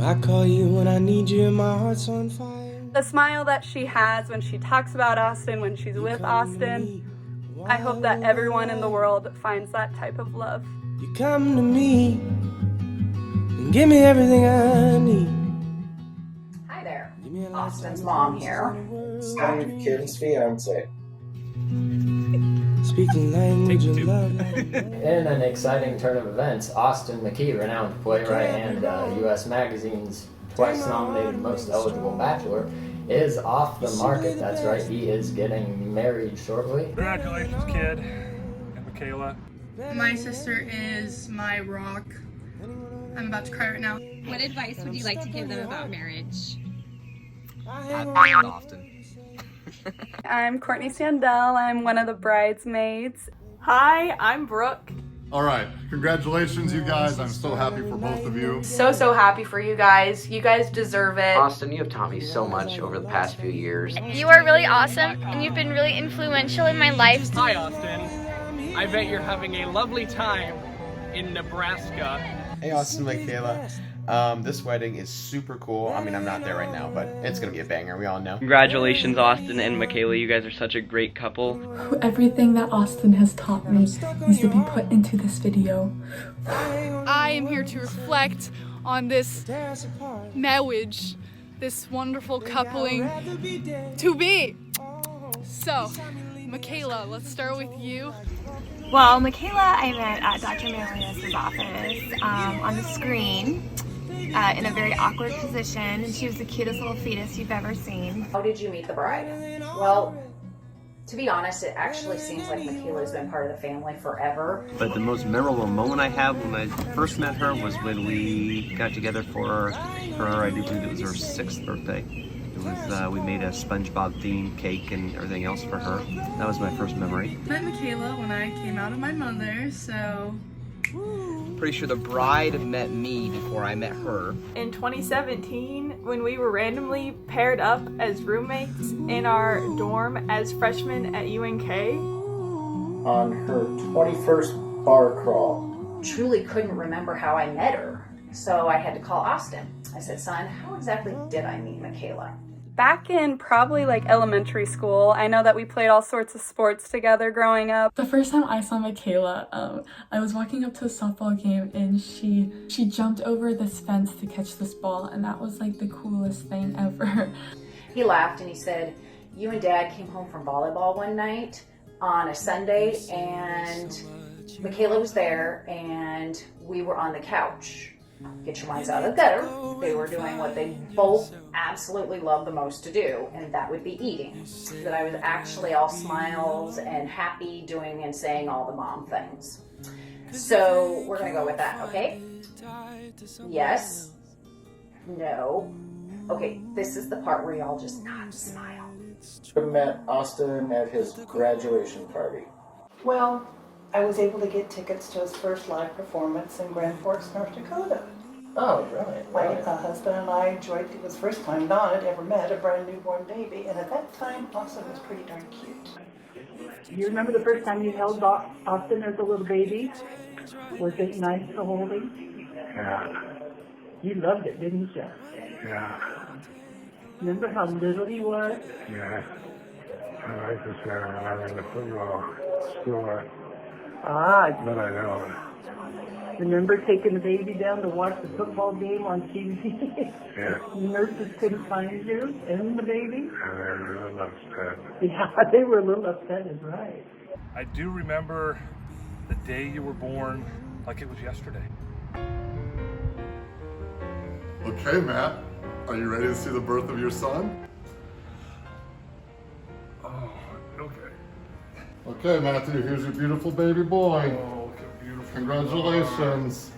I call you when I need you and my heart's on fire. The smile that she has when she talks about Austin, when she's with Austin, I hope that everyone in the world finds that type of love. You come to me and give me everything I need. Hi there, Austin's mom here. Sammy Rae's fiance. Speaking language of love. In an exciting turn of events, Austin McKee, renowned playwright and U.S. Magazine's twice-nominated Most Eligible Bachelor, is off the market. That's right, he is getting married shortly. Congratulations, kid, and Michaela. My sister is my rock. I'm about to cry right now. What advice would you like to give them about marriage? Not often. I'm Courtney Sandell. I'm one of the bridesmaids. Hi, I'm Brooke. All right, congratulations, you guys. I'm so happy for both of you. So happy for you guys. You guys deserve it. Austin, you have taught me so much over the past few years. You are really awesome, and you've been really influential in my life. Hi, Austin. I bet you're having a lovely time in Nebraska. Hey, Austin, Michaela. This wedding is super cool. I mean, I'm not there right now, but it's gonna be a banger, we all know. Congratulations, Austin and Michaela. You guys are such a great couple. Everything that Austin has taught me needs to be put into this video. I am here to reflect on this marriage, this wonderful coupling to be. So, Michaela, let's start with you. Well, Michaela, I met at Dr. Marius's office on the screen in a very awkward position, and she was the cutest little fetus you've ever seen. How did you meet the bride? Well, to be honest, it actually seems like Michaela's been part of the family forever. But the most memorable moment I have when I first met her was when we got together for her, I do believe it was her 6th birthday. It was, we made a SpongeBob themed cake and everything else for her. That was my first memory. I met Michaela when I came out of my mother, so... Pretty sure the bride met me before I met her. In 2017, when we were randomly paired up as roommates in our dorm as freshmen at UNK. On her 21st bar crawl. Truly couldn't remember how I met her, so I had to call Austin. I said, son, how exactly did I meet Michaela? Back in probably like elementary school, I know that we played all sorts of sports together growing up. The first time I saw Michaela, I was walking up to a softball game and she jumped over this fence to catch this ball, and that was like the coolest thing ever. He laughed and he said, you and Dad came home from volleyball one night on a Sunday and Michaela was there and we were on the couch. Get your minds out of the gutter. They were doing what they both absolutely love the most to do, and that would be eating. That I was actually all smiles and happy doing and saying all the mom things. So we're gonna go with that, okay? Yes. No. Okay, this is the part where y'all just nod and smile. I met Austin at his graduation party. Well, I was able to get tickets to his first live performance in Grand Forks, North Dakota. Oh, really? My husband and I enjoyed, it was the first time Don had ever met a brand newborn baby, and at that time, Austin was pretty darn cute. You remember the first time you held Austin as a little baby? Was it nice to hold him? Yeah. You loved it, didn't you? Yeah. Remember how little he was? Yeah. I like to say I'm in the football store. But I don't. Remember taking the baby down to watch the football game on TV? Yeah. The nurses couldn't find you and the baby? And they were a little upset. Yeah, they were a little upset, is right. I do remember the day you were born like it was yesterday. Okay, Matt, are you ready to see the birth of your son? Oh, okay. Okay, Matthew, here's your beautiful baby boy. Oh, look how beautiful. Congratulations.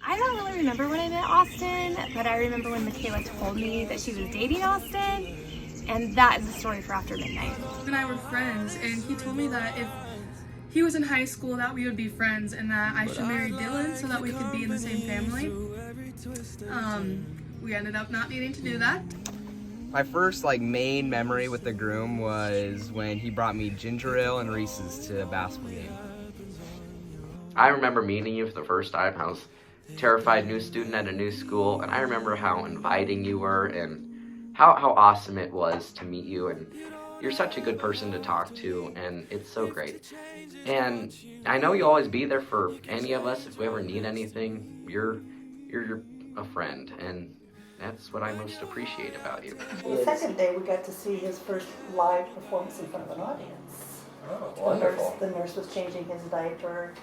I don't really remember when I met Austin, but I remember when Michaela told me that she was dating Austin, and that is a story for after midnight. He and I were friends, and he told me that if he was in high school that we would be friends and that I should marry Dylan so that we could be in the same family. We ended up not needing to do that. My first main memory with the groom was when he brought me ginger ale and Reese's to a basketball game. I remember meeting you for the first time. I was a terrified new student at a new school, and I remember how inviting you were and how awesome it was to meet you. And you're such a good person to talk to, and it's so great. And I know you'll always be there for any of us if we ever need anything. You're a friend, and that's what I most appreciate about you. The second day, we got to see his first live performance in front of an audience. Oh, wonderful. The nurse was changing his diaper,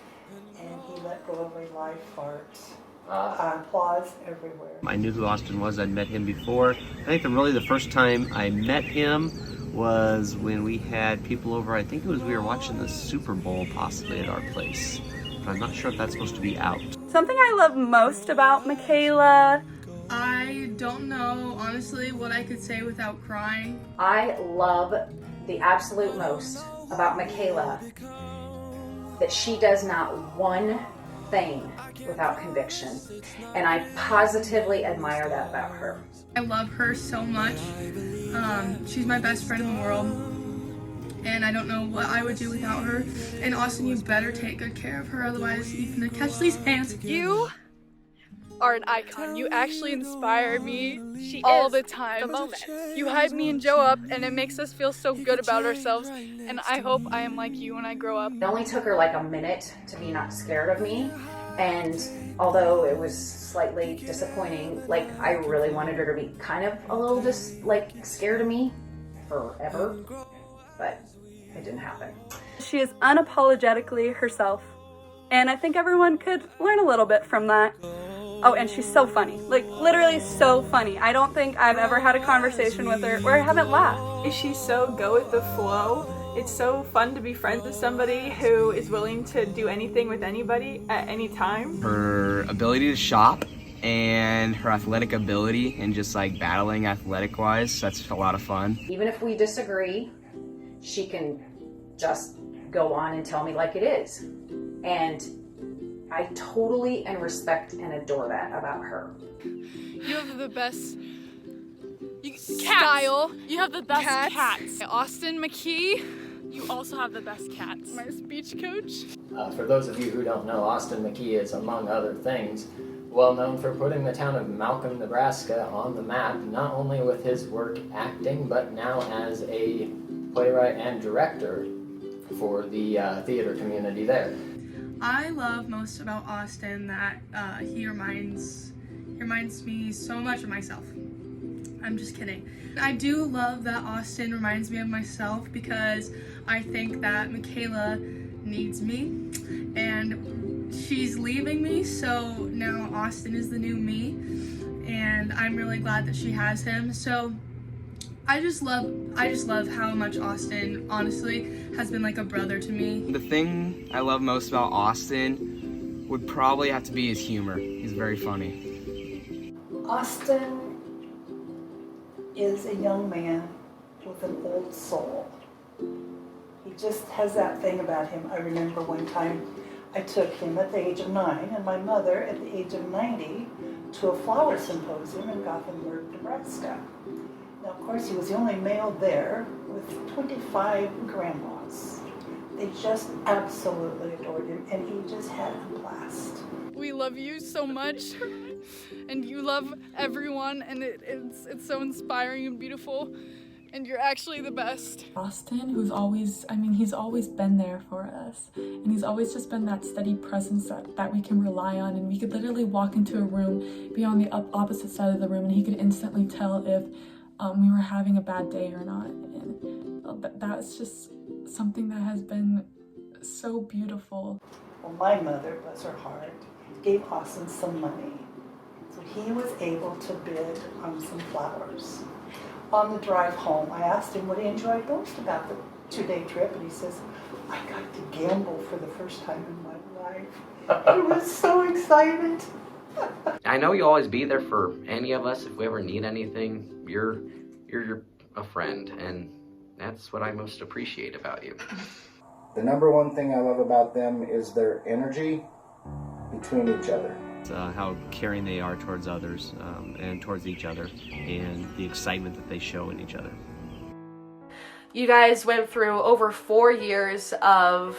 and he let go of a live fart. Applause everywhere. I knew who Austin was. I'd met him before. I think really the first time I met him was when we had people over. I think it was we were watching the Super Bowl possibly at our place. But I'm not sure if that's supposed to be out. Something I love most about Michaela. I don't know, honestly, what I could say without crying. I love the absolute most about Michaela that she does not one thing without conviction. And I positively admire that about her. I love her so much. She's my best friend in the world. And I don't know what I would do without her. And Austin, you better take good care of her, otherwise he's gonna catch these hands. You are an icon. You actually inspire me all the time. You hype me and Joe up, and it makes us feel so good about ourselves. And I hope I am like you when I grow up. It only took her like a minute to be not scared of me. And although it was slightly disappointing, like I really wanted her to be kind of a little scared of me forever, but it didn't happen. She is unapologetically herself, and I think everyone could learn a little bit from that. Oh, and she's so funny, like literally so funny. I don't think I've ever had a conversation with her where I haven't laughed. She's so go with the flow. It's so fun to be friends with somebody who is willing to do anything with anybody at any time. Her ability to shop and her athletic ability and just like battling athletic wise, that's a lot of fun. Even if we disagree, she can just go on and tell me like it is. And I totally respect and adore that about her. You have the best style. You have the best cats. Austin McKee, you also have the best cats. My speech coach. For those of you who don't know, Austin McKee is, among other things, well known for putting the town of Malcolm, Nebraska on the map, not only with his work acting, but now as a playwright and director for the theater community there. I love most about Austin that he reminds me so much of myself. I'm just kidding. I do love that Austin reminds me of myself because I think that Michaela needs me and she's leaving me, so now Austin is the new me and I'm really glad that she has him. So I just love how much Austin honestly has been like a brother to me. The thing I love most about Austin would probably have to be his humor. He's very funny. Austin is a young man with an old soul. He just has that thing about him. I remember one time I took him at the age of 9 and my mother at the age of 90 to a flower symposium in Gothenburg, Nebraska. Now, of course, he was the only male there with 25 grandmas. They just absolutely adored him, and he just had a blast. We love you so much, and you love everyone, and it's so inspiring and beautiful, and you're actually the best. Austin, who's always, he's always been there for us, and he's always just been that steady presence that we can rely on, and we could literally walk into a room, be on the opposite side of the room, and he could instantly tell if we were having a bad day or not. And that's just something that has been so beautiful. Well, my mother, bless her heart, gave Austin some money, so he was able to bid on some flowers. On the drive home, I asked him what he enjoyed most about the 2-day trip, and he says, I got to gamble for the first time in my life. He was so excited. I know you'll always be there for any of us if we ever need anything. You're a friend, and that's what I most appreciate about you. The number one thing I love about them is their energy between each other. How caring they are towards others and towards each other, and the excitement that they show in each other. You guys went through over 4 years of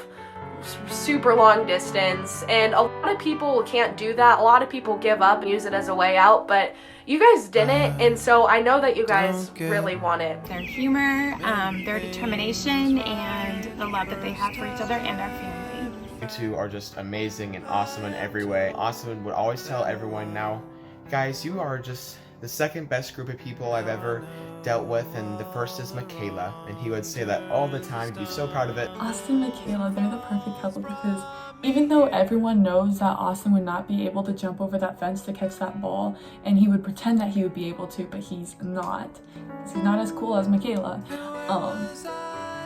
super long distance, and a lot of people can't do that. A lot of people give up and use it as a way out, but you guys didn't, and so I know that you guys really want it. Their humor, their determination, and the love that they have for each other and their family. You two are just amazing and awesome in every way. Austin would always tell everyone now, guys, you are just the second best group of people I've ever dealt with, and the first is Michaela, and he would say that all the time. He'd be so proud of it. Austin and Michaela, they're the perfect couple because even though everyone knows that Austin would not be able to jump over that fence to catch that ball, and he would pretend that he would be able to, but he's not. He's not as cool as Michaela.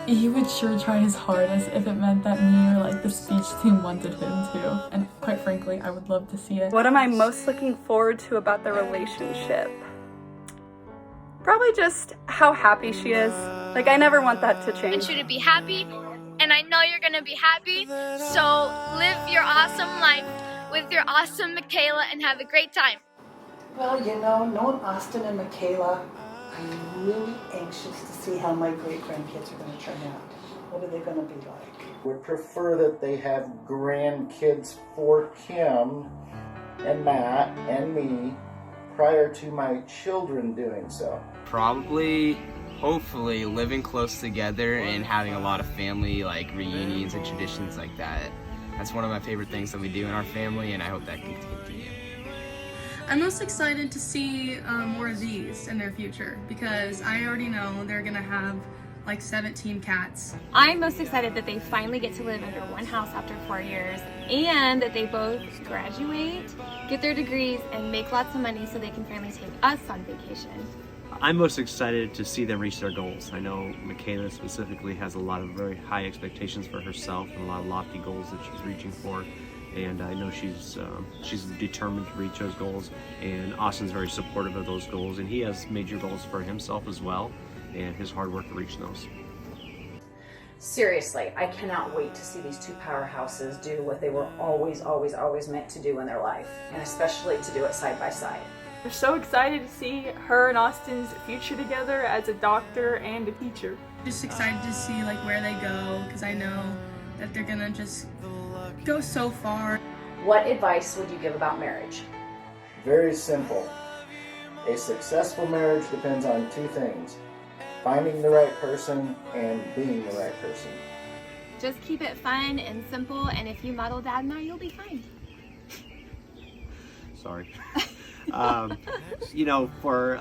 He would sure try his hardest if it meant that me or like the speech team wanted him to. And quite frankly, I would love to see it. What am I most looking forward to about the relationship? Probably just how happy she is. Like, I never want that to I change. want you to be happy, and I know you're gonna be happy, so live your awesome life with your awesome Michaela and have a great time. Well, you know, knowing Austin and Michaela, I'm really anxious to see how my great-grandkids are going to turn out. What are they going to be like? Would prefer that they have grandkids for Kim and Matt and me prior to my children doing so. Probably, hopefully, living close together and having a lot of family like reunions and traditions like that. That's one of my favorite things that we do in our family, and I hope that can continue. I'm most excited to see more of these in their future because I already know they're gonna have like 17 cats. I'm most excited that they finally get to live under one house after 4 years, and that they both graduate, get their degrees, and make lots of money so they can finally take us on vacation. I'm most excited to see them reach their goals. I know Michaela specifically has a lot of very high expectations for herself and a lot of lofty goals that she's reaching for. And I know she's determined to reach those goals, and Austin's very supportive of those goals, and he has major goals for himself as well, and his hard work to reach those. Seriously, I cannot wait to see these two powerhouses do what they were always meant to do in their life, and especially to do it side by side. We're so excited to see her and Austin's future together as a doctor and a teacher. Just excited to see like where they go because I know that they're gonna just go so far. What advice would you give about marriage? Very simple. A successful marriage depends on two things: finding the right person and being the right person. Just keep it fun and simple, and if you model Dad and I, you'll be fine. Sorry. You know, for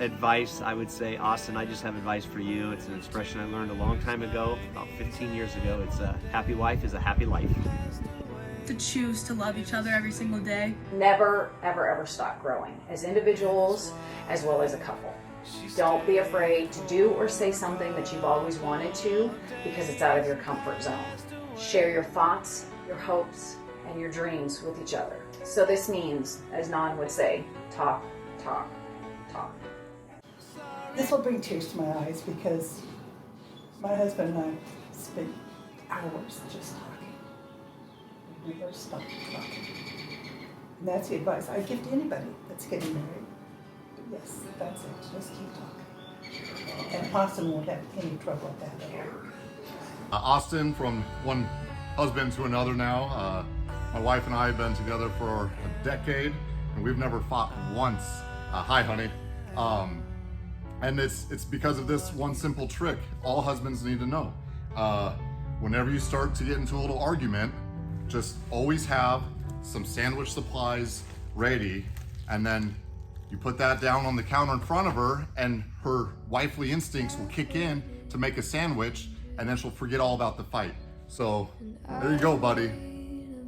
advice, I would say, Austin, I just have advice for you. It's an expression I learned a long time ago, about 15 years ago. It's a happy wife is a happy life. To choose to love each other every single day. Never, ever stop growing as individuals as well as a couple. Don't be afraid to do or say something that you've always wanted to because it's out of your comfort zone. Share your thoughts, your hopes, and your dreams with each other. So this means, as Nan would say, talk, talk, talk. This will bring tears to my eyes because my husband and I spent hours just talking. We never stopped talking. And that's the advice I give to anybody that's getting married. Yes, that's it. Just keep talking. And Austin won't have any trouble with that at all. Austin, from one husband to another now. My wife and I have been together for a decade, and we've never fought once. Hi, honey. And it's because of this one simple trick all husbands need to know. Whenever you start to get into a little argument, just always have some sandwich supplies ready, and then you put that down on the counter in front of her, and her wifely instincts will kick in to make a sandwich, and then she'll forget all about the fight. So there you go, buddy.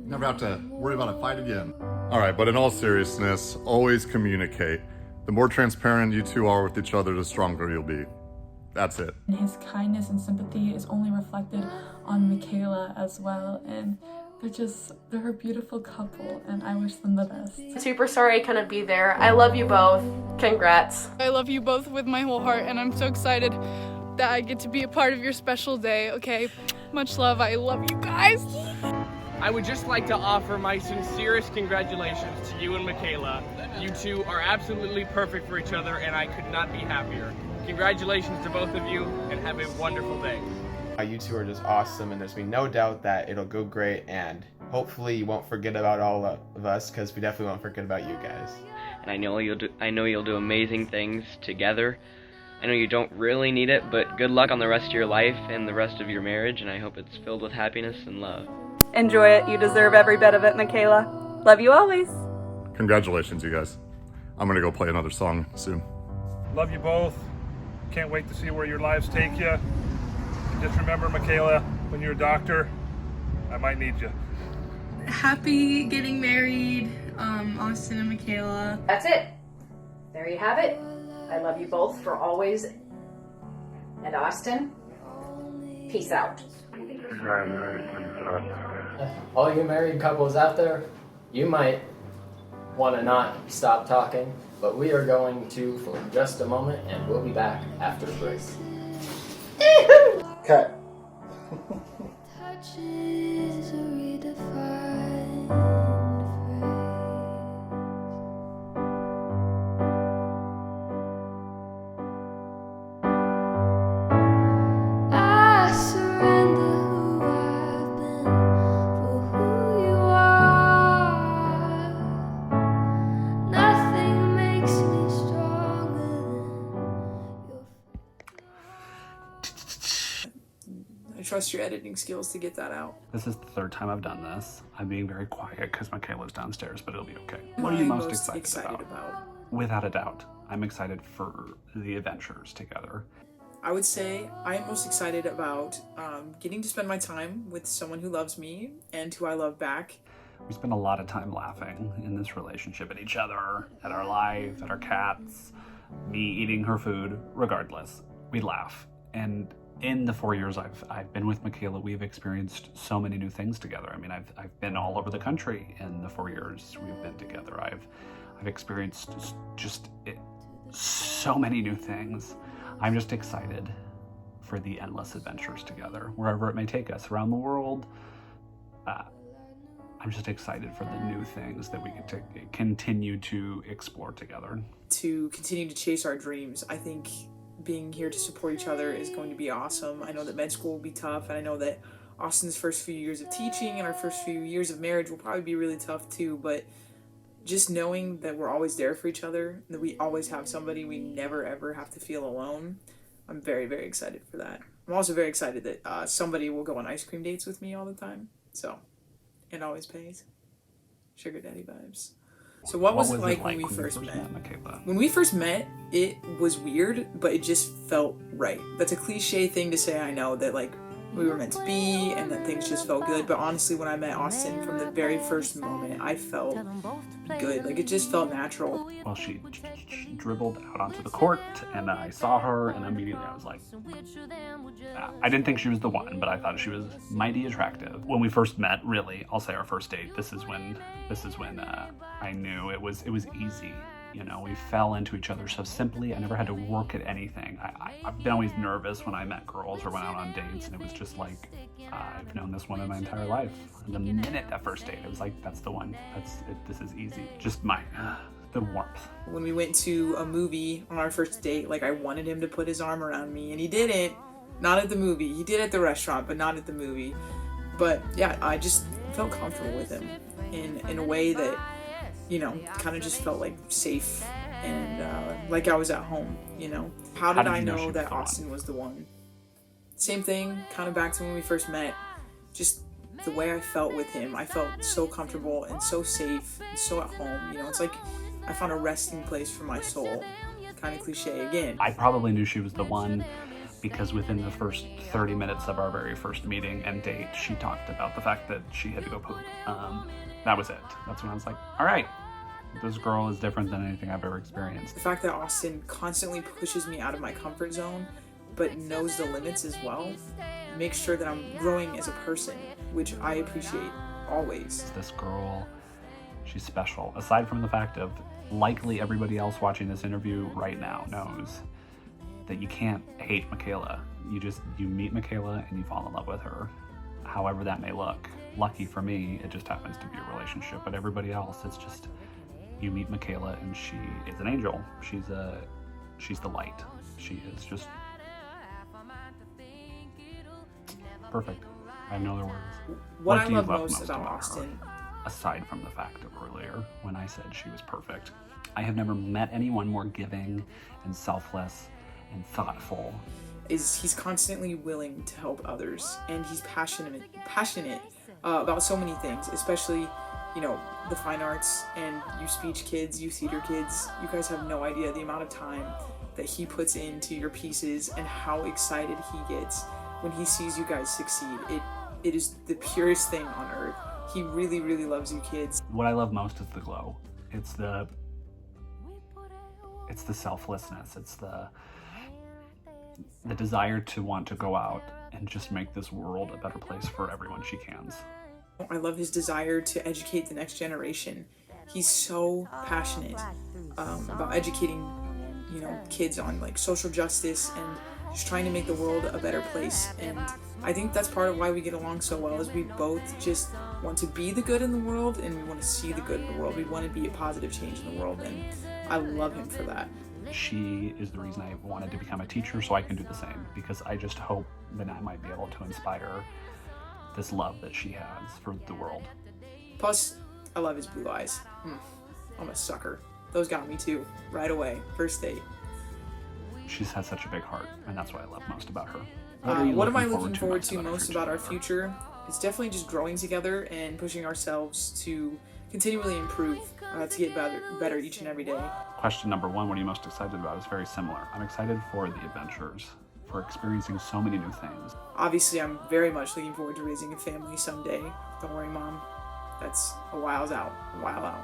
Never have to worry about a fight again. All right, but in all seriousness, always communicate. The more transparent you two are with each other, the stronger you'll be. That's it. And his kindness and sympathy is only reflected on Michaela as well, and they're a beautiful couple, and I wish them the best. Super sorry I couldn't be there. I love you both. Congrats. I love you both with my whole heart, and I'm so excited that I get to be a part of your special day, okay? Much love. I love you guys. I would just like to offer my sincerest congratulations to you and Michaela. You two are absolutely perfect for each other, and I could not be happier. Congratulations to both of you, and have a wonderful day. You two are just awesome, and there's been no doubt that it'll go great, and hopefully you won't forget about all of us, because we definitely won't forget about you guys. And I know you'll do amazing things together. I know you don't really need it, but good luck on the rest of your life and the rest of your marriage, and I hope it's filled with happiness and love. Enjoy it. You deserve every bit of it, Michaela. Love you always. Congratulations, you guys. I'm gonna go play another song soon. Love you both. Can't wait to see where your lives take you. Just remember, Michaela, when you're a doctor, I might need you. Happy getting married, Austin and Michaela. That's it. There you have it. I love you both for always. And Austin, peace out. All you married couples out there, you might want to not stop talking, but we are going to for just a moment, and we'll be back after the break. Cut. I trust your editing skills to get that out. This is the third time I've done this. I'm being very quiet because Michaela's downstairs, but it'll be okay. What are you most excited about? Without a doubt, I'm excited for the adventures together. I would say I am most excited about getting to spend my time with someone who loves me and who I love back. We spend a lot of time laughing in this relationship at each other, at our life, at our cats, me eating her food, regardless. We laugh. And in the 4 years I've been with Michaela, we've experienced so many new things together. I mean, I've been all over the country in the 4 years we've been together. I've experienced just so many new things. I'm just excited for the endless adventures together, wherever it may take us around the world. I'm just excited for the new things that we get to continue to explore together. To continue to chase our dreams. I think being here to support each other is going to be awesome. I know that med school will be tough, and I know that Austin's first few years of teaching and our first few years of marriage will probably be really tough too, but just knowing that we're always there for each other, that we always have somebody, we never ever have to feel alone, I'm very, very excited for that. I'm also very excited that somebody will go on ice cream dates with me all the time, so it always pays. Sugar daddy vibes. So what was it like when we first met? Michaela? When we first met, it was weird, but it just felt right. That's a cliche thing to say, I know, that like we were meant to be and that things just felt good, but honestly when I met Austin from the very first moment, I felt good. Like it just felt natural. Well, she dribbled out onto the court and I saw her and immediately I was like, I didn't think she was the one, but I thought she was mighty attractive. When we first met, really, I'll say our first date, this is when I knew it was easy. You know, we fell into each other so simply. I never had to work at anything. I've been always nervous when I met girls or went out on dates, and it was just like, I've known this one in my entire life. And the minute that first date, it was like, that's the one. This is easy. Just the warmth. When we went to a movie on our first date, like I wanted him to put his arm around me, and he didn't. Not at the movie. He did at the restaurant, but not at the movie. But yeah, I just felt comfortable with him in a way that, you know, kind of just felt like safe and like I was at home, you know. How did I know that Austin was the one? Same thing, kind of back to when we first met. Just the way I felt with him. I felt so comfortable and so safe and so at home. You know, it's like I found a resting place for my soul. Kind of cliche again. I probably knew she was the one because within the first 30 minutes of our very first meeting and date, she talked about the fact that she had to go poop. That was it. That's when I was like, all right, this girl is different than anything I've ever experienced. The fact that Austin constantly pushes me out of my comfort zone, but knows the limits as well, makes sure that I'm growing as a person, which I appreciate always. This girl, she's special. Aside from the fact of likely everybody else watching this interview right now knows that you can't hate Michaela. You meet Michaela and you fall in love with her, however that may look. Lucky for me, it just happens to be a relationship, but everybody else, it's just, you meet Michaela and she is an angel. She's the light. She is just Perfect. I have no other words. What I do you love most about her? Austin, Aside from the fact of earlier when I said she was perfect, I have never met anyone more giving and selfless and thoughtful. Is he's constantly willing to help others, and he's passionate about so many things, especially, you know, the fine arts and youth speech kids, youth theater kids. You guys have no idea the amount of time that he puts into your pieces and how excited he gets when he sees you guys succeed. It is the purest thing on earth. He really, really loves you kids. What I love most is the glow. It's the selflessness. It's the desire to want to go out and just make this world a better place for everyone she can. I love his desire to educate the next generation. He's so passionate about educating, you know, kids on like social justice and just trying to make the world a better place. And I think that's part of why we get along so well, is we both just want to be the good in the world, and we want to see the good in the world. We want to be a positive change in the world, and I love him for that. She is the reason I wanted to become a teacher, so I can do the same, because I just hope that I might be able to inspire this love that she has for the world. Plus, I love his blue eyes. I'm a sucker. Those got me too, right away, first date. She has such a big heart, and that's what I love most about her. What am I looking forward to most about our future? It's definitely just growing together and pushing ourselves to continually improve, to get better each and every day. Question number one, what are you most excited about, is very similar. I'm excited for the adventures, for experiencing so many new things. Obviously, I'm very much looking forward to raising a family someday. Don't worry, Mom. That's a while out,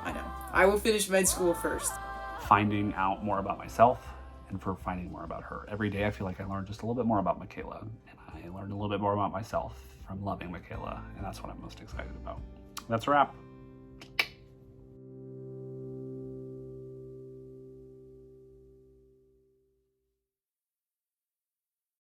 I know. I will finish med school first. Finding out more about myself, and for finding more about her. Every day I feel like I learn just a little bit more about Michaela, and I learned a little bit more about myself from loving Michaela, and that's what I'm most excited about. That's a wrap.